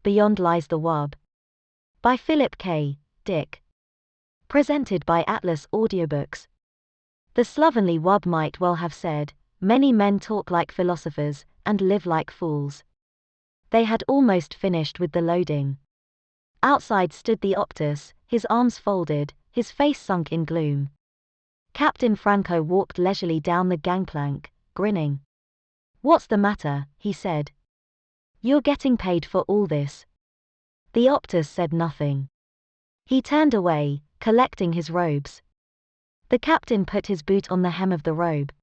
Beyond Lies the Wub. By Philip K. Dick. Presented by Atlas Audiobooks. The slovenly wub might well have said, "Many men talk like philosophers, and live like fools." They had almost finished with the loading. Outside stood the Optus, his arms folded, his face sunk in gloom. Captain Franco walked leisurely down the gangplank, grinning. "What's the matter?" he said. "You're getting paid for all this." The Optus said nothing. He turned away, collecting his robes. The captain put his boot on the hem of the robe.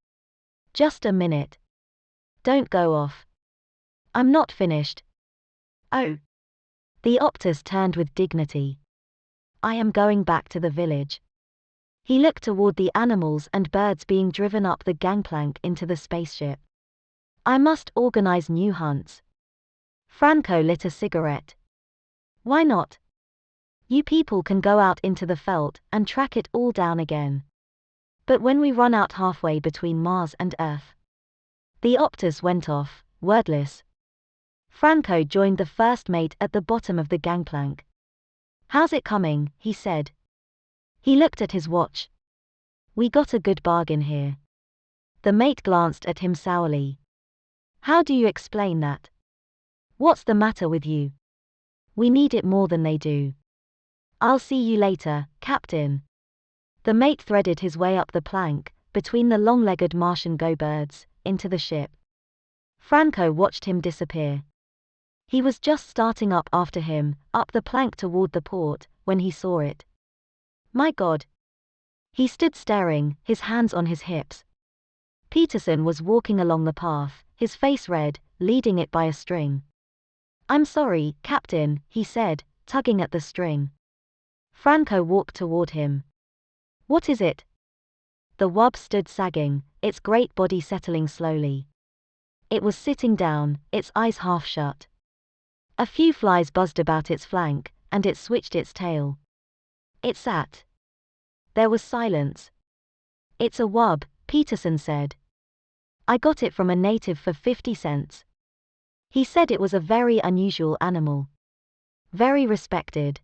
"Just a minute. Don't go off. I'm not finished." "Oh." The Optus turned with dignity. "I am going back to the village." He looked toward the animals and birds being driven up the gangplank into the spaceship. "I must organize new hunts." Franco lit a cigarette. "Why not? You people can go out into the veldt and track it all down again. But when we run out halfway between Mars and Earth." The Optus went off, wordless. Franco joined the first mate at the bottom of the gangplank. "How's it coming?" he said. He looked at his watch. "We got a good bargain here." The mate glanced at him sourly. "How do you explain that? What's the matter with you? We need it more than they do." "I'll see you later, Captain." The mate threaded his way up the plank, between the long-legged Martian go-birds, into the ship. Franco watched him disappear. He was just starting up after him, up the plank toward the port, when he saw it. My God! He stood staring, his hands on his hips. Peterson was walking along the path, his face red, leading it by a string. "I'm sorry, Captain," he said, tugging at the string. Franco walked toward him. "What is it?" The wub stood sagging, its great body settling slowly. It was sitting down, its eyes half shut. A few flies buzzed about its flank, and it switched its tail. It sat. There was silence. "It's a wub," Peterson said. "I got it from a native for 50 cents. He said it was a very unusual animal. Very respected."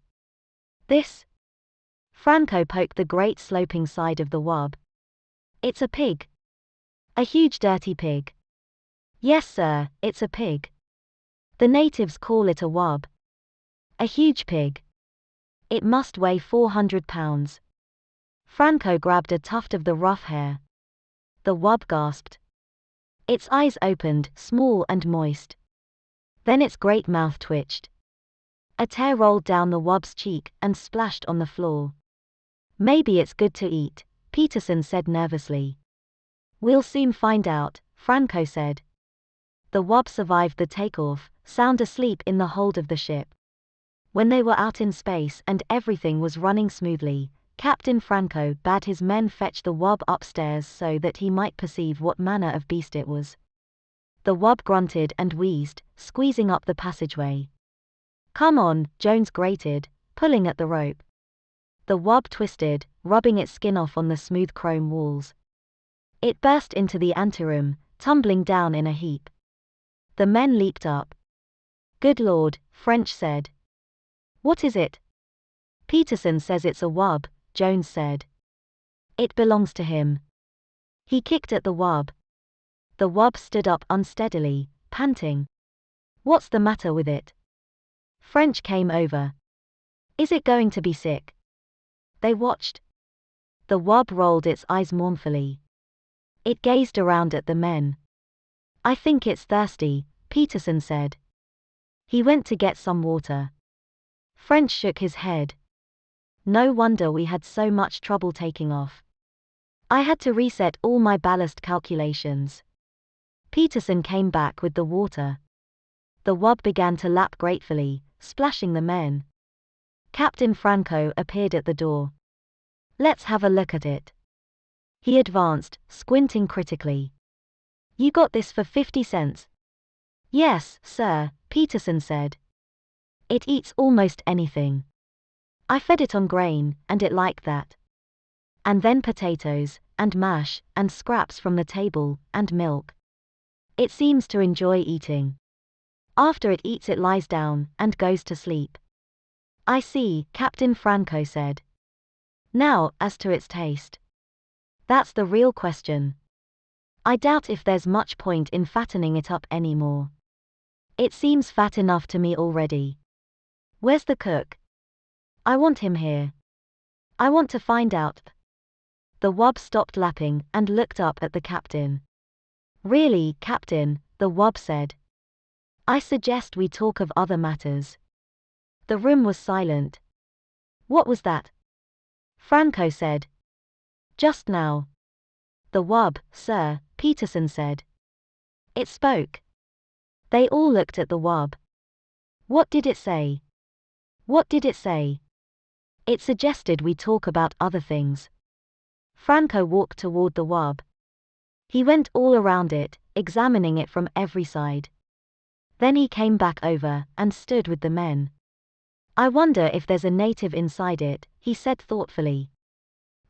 "This?" Franco poked the great sloping side of the wub. "It's a pig. A huge dirty pig." "Yes sir, it's a pig. The natives call it a wub. A huge pig. It must weigh 400 pounds. Franco grabbed a tuft of the rough hair. The wub gasped. Its eyes opened, small and moist. Then its great mouth twitched. A tear rolled down the wub's cheek and splashed on the floor. "Maybe it's good to eat," Peterson said nervously. "We'll soon find out," Franco said. The wub survived the takeoff, sound asleep in the hold of the ship. When they were out in space and everything was running smoothly, Captain Franco bade his men fetch the wub upstairs so that he might perceive what manner of beast it was. The wub grunted and wheezed, squeezing up the passageway. "Come on," Jones grated, pulling at the rope. The wub twisted, rubbing its skin off on the smooth chrome walls. It burst into the anteroom, tumbling down in a heap. The men leaped up. "Good Lord," French said. "What is it?" "Peterson says it's a wub," Jones said. "It belongs to him." He kicked at the wub. The wub stood up unsteadily, panting. "What's the matter with it?" French came over. "Is it going to be sick?" They watched. The wub rolled its eyes mournfully. It gazed around at the men. "I think it's thirsty," Peterson said. He went to get some water. French shook his head. "No wonder we had so much trouble taking off. I had to reset all my ballast calculations." Peterson came back with the water. The wub began to lap gratefully, splashing the men. Captain Franco appeared at the door. "Let's have a look at it." He advanced, squinting critically. "You got this for 50 cents? "Yes, sir," Peterson said. "It eats almost anything. I fed it on grain, and it liked that. And then potatoes, and mash, and scraps from the table, and milk. It seems to enjoy eating. After it eats it lies down and goes to sleep. I see, Captain Franco said. Now, as to its taste. That's the real question. I doubt if there's much point in fattening it up anymore. It seems fat enough to me already. Where's the cook? I want him here. I want to find out. The wub stopped lapping and looked up at the captain. Really, Captain, the wub said. I suggest we talk of other matters. The room was silent. What was that? Franco said. Just now. The wub, sir, Peterson said. It spoke. They all looked at the wub. What did it say? What did it say? It suggested we talk about other things. Franco walked toward the wub. He went all around it, examining it from every side. Then he came back over and stood with the men. I wonder if there's a native inside it, he said thoughtfully.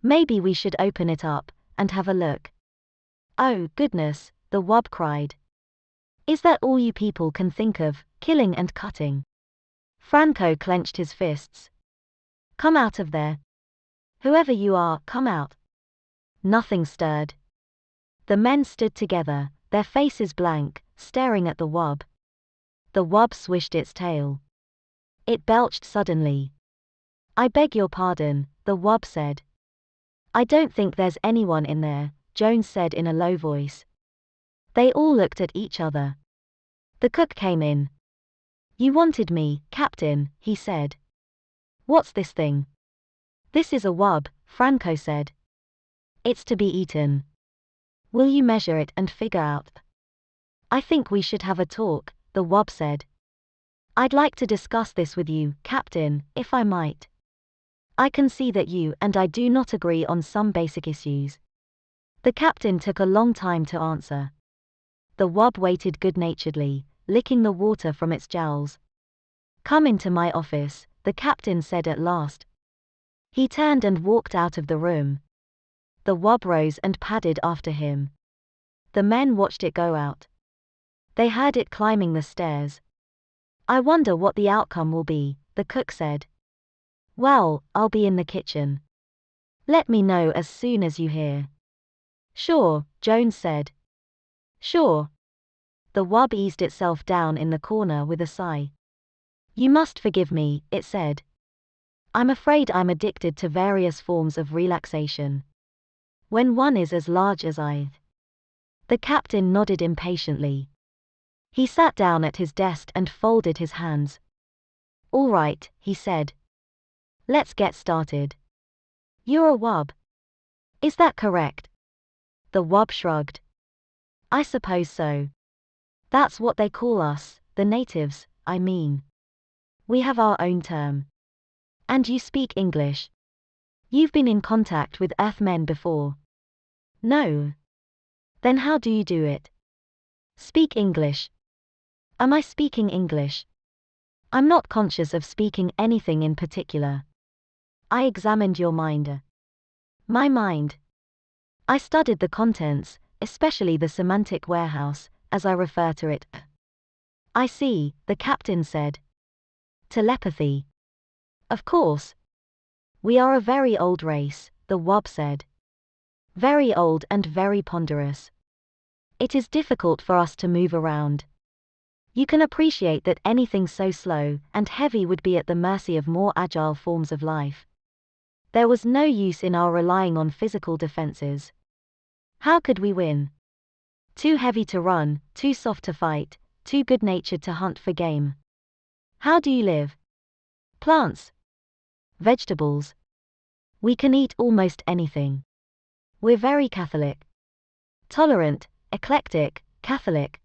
Maybe we should open it up and have a look. Oh, goodness, the wub cried. Is that all you people can think of, killing and cutting? Franco clenched his fists. Come out of there. Whoever you are, come out. Nothing stirred. The men stood together, their faces blank, staring at the wub. The wub swished its tail. It belched suddenly. I beg your pardon, the wub said. I don't think there's anyone in there, Jones said in a low voice. They all looked at each other. The cook came in. You wanted me, Captain, he said. What's this thing? This is a wub, Franco said. It's to be eaten. Will you measure it and figure out? I think we should have a talk, the wub said. I'd like to discuss this with you, Captain, if I might. I can see that you and I do not agree on some basic issues. The captain took a long time to answer. The wub waited good-naturedly, licking the water from its jowls. Come into my office, the captain said at last. He turned and walked out of the room. The wub rose and padded after him. The men watched it go out. They heard it climbing the stairs. I wonder what the outcome will be, the cook said. Well, I'll be in the kitchen. Let me know as soon as you hear. Sure, Jones said. Sure. The wub eased itself down in the corner with a sigh. You must forgive me, it said. I'm afraid I'm addicted to various forms of relaxation. When one is as large as I. The captain nodded impatiently. He sat down at his desk and folded his hands. All right, he said. Let's get started. You're a wub. Is that correct? The wub shrugged. I suppose so. That's what they call us, the natives, I mean. We have our own term. And you speak English. You've been in contact with Earthmen before. No. Then how do you do it? Speak English. Am I speaking English? I'm not conscious of speaking anything in particular. I examined your mind. My mind. I studied the contents, especially the semantic warehouse, as I refer to it. I see, the captain said. Telepathy. Of course. We are a very old race, the wub said. Very old and very ponderous. It is difficult for us to move around. You can appreciate that anything so slow and heavy would be at the mercy of more agile forms of life. There was no use in our relying on physical defenses. How could we win? Too heavy to run, too soft to fight, too good-natured to hunt for game. How do you live? Plants. Vegetables. We can eat almost anything. We're very Catholic. Tolerant, eclectic, Catholic.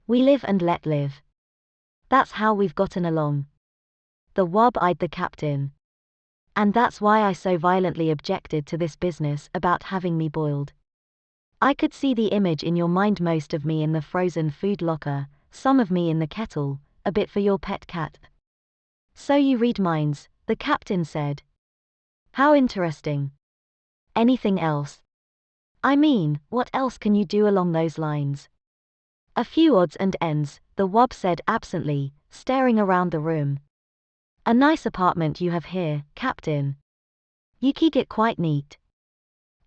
We live and let live. That's how we've gotten along. The wub eyed the captain. And that's why I so violently objected to this business about having me boiled. I could see the image in your mind, most of me in the frozen food locker, some of me in the kettle, a bit for your pet cat. So you read minds, the captain said. How interesting. Anything else? I mean, what else can you do along those lines? A few odds and ends, the Wub said absently, staring around the room. A nice apartment you have here, Captain. You keep it quite neat.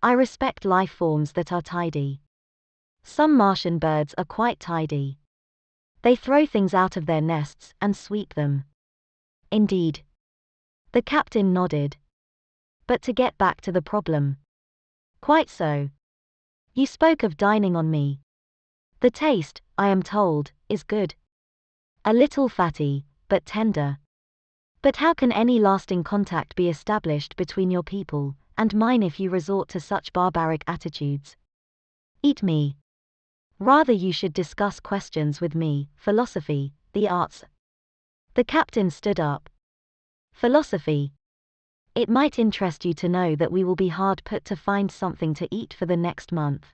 I respect life forms that are tidy. Some Martian birds are quite tidy. They throw things out of their nests and sweep them. Indeed. The captain nodded. But to get back to the problem. Quite so. You spoke of dining on me. The taste, I am told, is good. A little fatty, but tender. But how can any lasting contact be established between your people and mine if you resort to such barbaric attitudes? Eat me. Rather you should discuss questions with me, philosophy, the arts. The captain stood up. Philosophy. It might interest you to know that we will be hard put to find something to eat for the next month.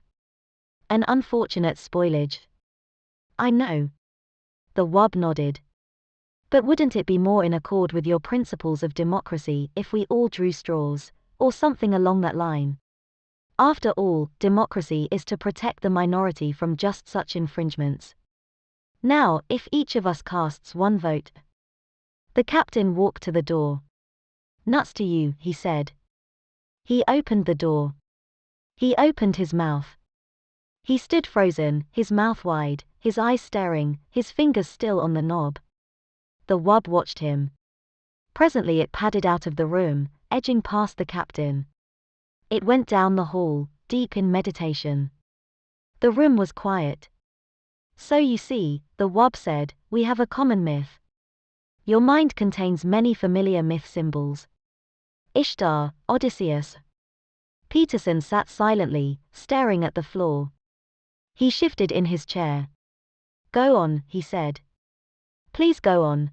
An unfortunate spoilage. I know. The Wub nodded. But wouldn't it be more in accord with your principles of democracy if we all drew straws, or something along that line? After all, democracy is to protect the minority from just such infringements. Now, if each of us casts one vote. The captain walked to the door. Nuts to you, he said. He opened the door. He opened his mouth. He stood frozen, his mouth wide, his eyes staring, his fingers still on the knob. The Wub watched him. Presently it padded out of the room, edging past the captain. It went down the hall, deep in meditation. The room was quiet. So you see, the Wub said, we have a common myth. Your mind contains many familiar myth symbols. Ishtar, Odysseus. Peterson sat silently, staring at the floor. He shifted in his chair. Go on, he said. Please go on.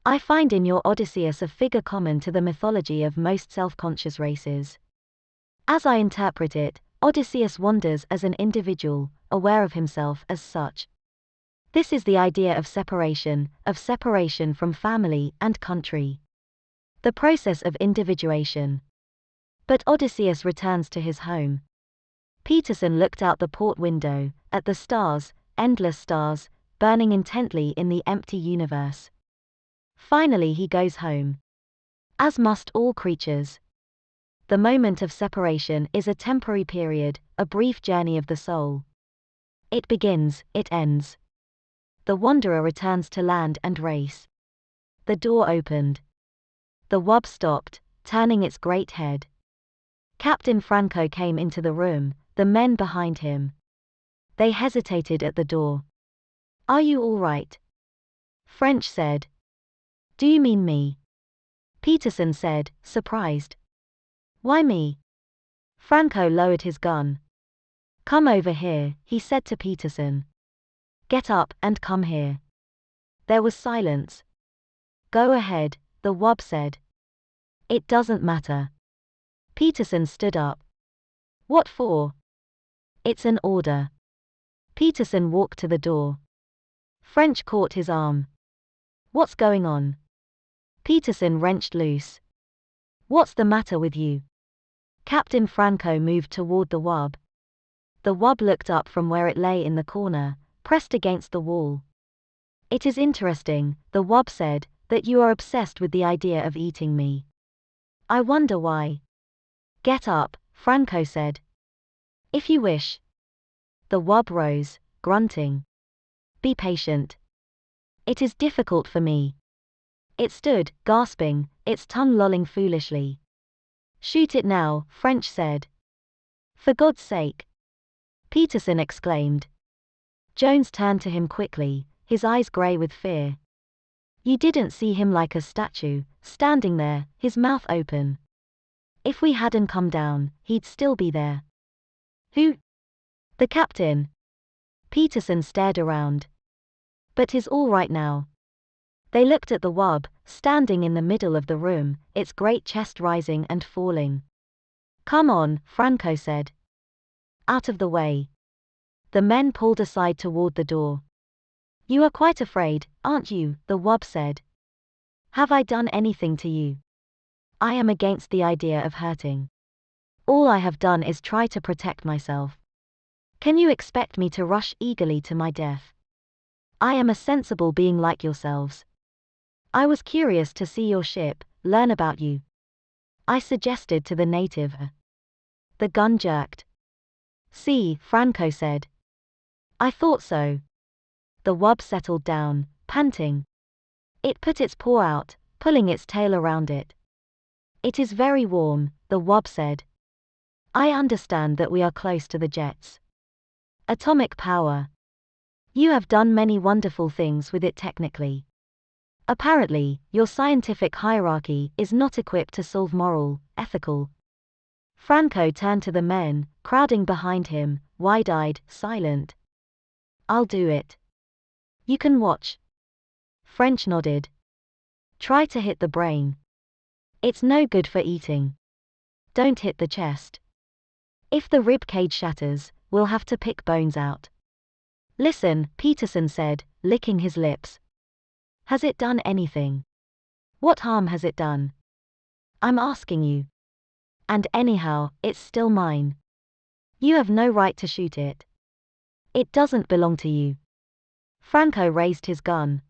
I find in your Odysseus a figure common to the mythology of most self-conscious races. As I interpret it, Odysseus wanders as an individual, aware of himself as such. This is the idea of separation from family and country. The process of individuation. But Odysseus returns to his home. Peterson looked out the port window, at the stars, endless stars, burning intently in the empty universe. Finally he goes home. As must all creatures. The moment of separation is a temporary period, a brief journey of the soul. It begins, it ends. The wanderer returns to land and race. The door opened. The Wub stopped, turning its great head. Captain Franco came into the room, the men behind him. They hesitated at the door. Are you all right? French said. Do you mean me? Peterson said, surprised. Why me? Franco lowered his gun. Come over here, he said to Peterson. Get up and come here. There was silence. Go ahead, the Wub said. It doesn't matter. Peterson stood up. What for? It's an order. Peterson walked to the door. French caught his arm. What's going on? Peterson wrenched loose. What's the matter with you? Captain Franco moved toward the Wub. The Wub looked up from where it lay in the corner, pressed against the wall. It is interesting, the Wub said, that you are obsessed with the idea of eating me. I wonder why. Get up, Franco said. If you wish. The Wub rose, grunting. Be patient. It is difficult for me. It stood, gasping, its tongue lolling foolishly. Shoot it now, French said. For God's sake. Peterson exclaimed. Jones turned to him quickly, his eyes grey with fear. You didn't see him like a statue, standing there, his mouth open. If we hadn't come down, he'd still be there. Who? The captain. Peterson stared around. But he's all right now. They looked at the Wub, standing in the middle of the room, its great chest rising and falling. Come on, Franco said. Out of the way. The men pulled aside toward the door. You are quite afraid, aren't you? The Wub said. Have I done anything to you? I am against the idea of hurting. All I have done is try to protect myself. Can you expect me to rush eagerly to my death? I am a sensible being like yourselves. I was curious to see your ship, learn about you. I suggested to the native. The gun jerked. See, Franco said. I thought so. The wub settled down, panting. It put its paw out, pulling its tail around it. It is very warm, the wub said. I understand that we are close to the jets. Atomic power. You have done many wonderful things with it technically. Apparently, your scientific hierarchy is not equipped to solve moral, ethical. Franco turned to the men, crowding behind him, wide-eyed, silent. I'll do it. You can watch. French nodded. Try to hit the brain. It's no good for eating. Don't hit the chest. If the rib cage shatters, we'll have to pick bones out. Listen, Peterson said, licking his lips. Has it done anything? What harm has it done? I'm asking you. And anyhow, it's still mine. You have no right to shoot it. It doesn't belong to you. Franco raised his gun.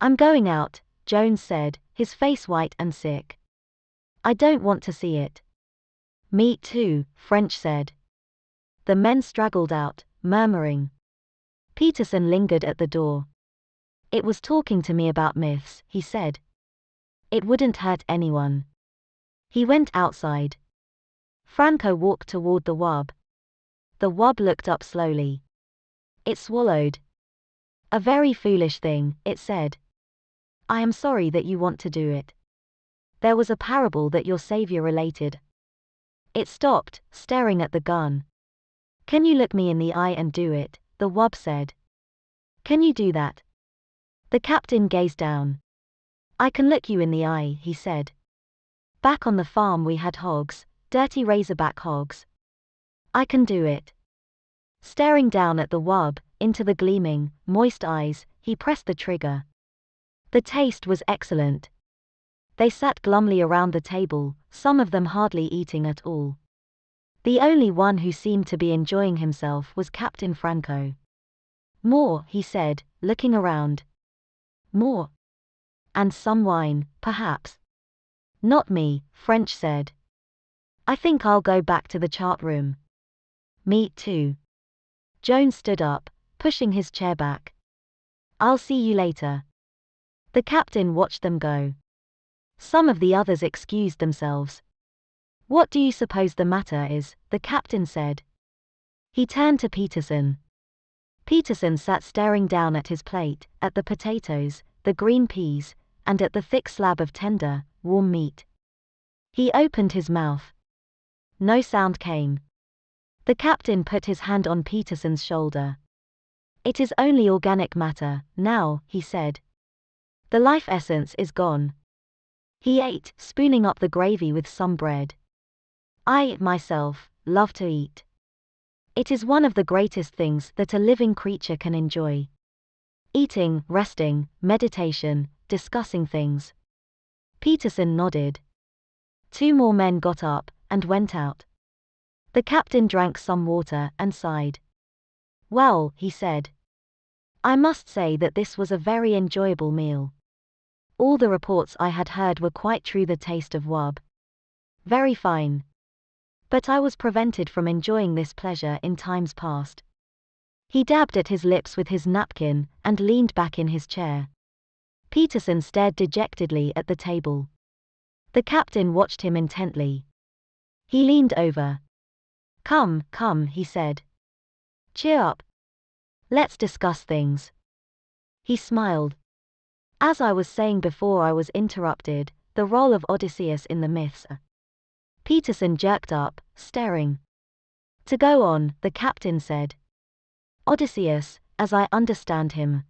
I'm going out, Jones said, his face white and sick. I don't want to see it. Me too, French said. The men straggled out, murmuring. Peterson lingered at the door. It was talking to me about myths, he said. It wouldn't hurt anyone. He went outside. Franco walked toward the wub. The wub looked up slowly. It swallowed. A very foolish thing, it said. I am sorry that you want to do it. There was a parable that your savior related. It stopped, staring at the gun. Can you look me in the eye and do it? The wub said. Can you do that? The captain gazed down. I can look you in the eye, he said. Back on the farm we had hogs, dirty razorback hogs. I can do it. Staring down at the wub, into the gleaming, moist eyes, he pressed the trigger. The taste was excellent. They sat glumly around the table, some of them hardly eating at all. The only one who seemed to be enjoying himself was Captain Franco. More, he said, looking around. More. And some wine, perhaps. Not me, French said. I think I'll go back to the chart room. Me too. Jones stood up, pushing his chair back. I'll see you later. The captain watched them go. Some of the others excused themselves. What do you suppose the matter is? The captain said. He turned to Peterson. Peterson sat staring down at his plate, at the potatoes, the green peas, and at the thick slab of tender, warm meat. He opened his mouth. No sound came. The captain put his hand on Peterson's shoulder. It is only organic matter, now, he said. The life essence is gone. He ate, spooning up the gravy with some bread. I, myself, love to eat. It is one of the greatest things that a living creature can enjoy. Eating, resting, meditation, discussing things. Peterson nodded. 2 more men got up, and went out. The captain drank some water and sighed. Well, he said. I must say that this was a very enjoyable meal. All the reports I had heard were quite true. The taste of wub. Very fine. But I was prevented from enjoying this pleasure in times past. He dabbed at his lips with his napkin, and leaned back in his chair. Peterson stared dejectedly at the table. The captain watched him intently. He leaned over. Come, come, he said. Cheer up. Let's discuss things. He smiled. As I was saying before I was interrupted, the role of Odysseus in the myths. Peterson jerked up, staring. To go on, the captain said. Odysseus, as I understand him,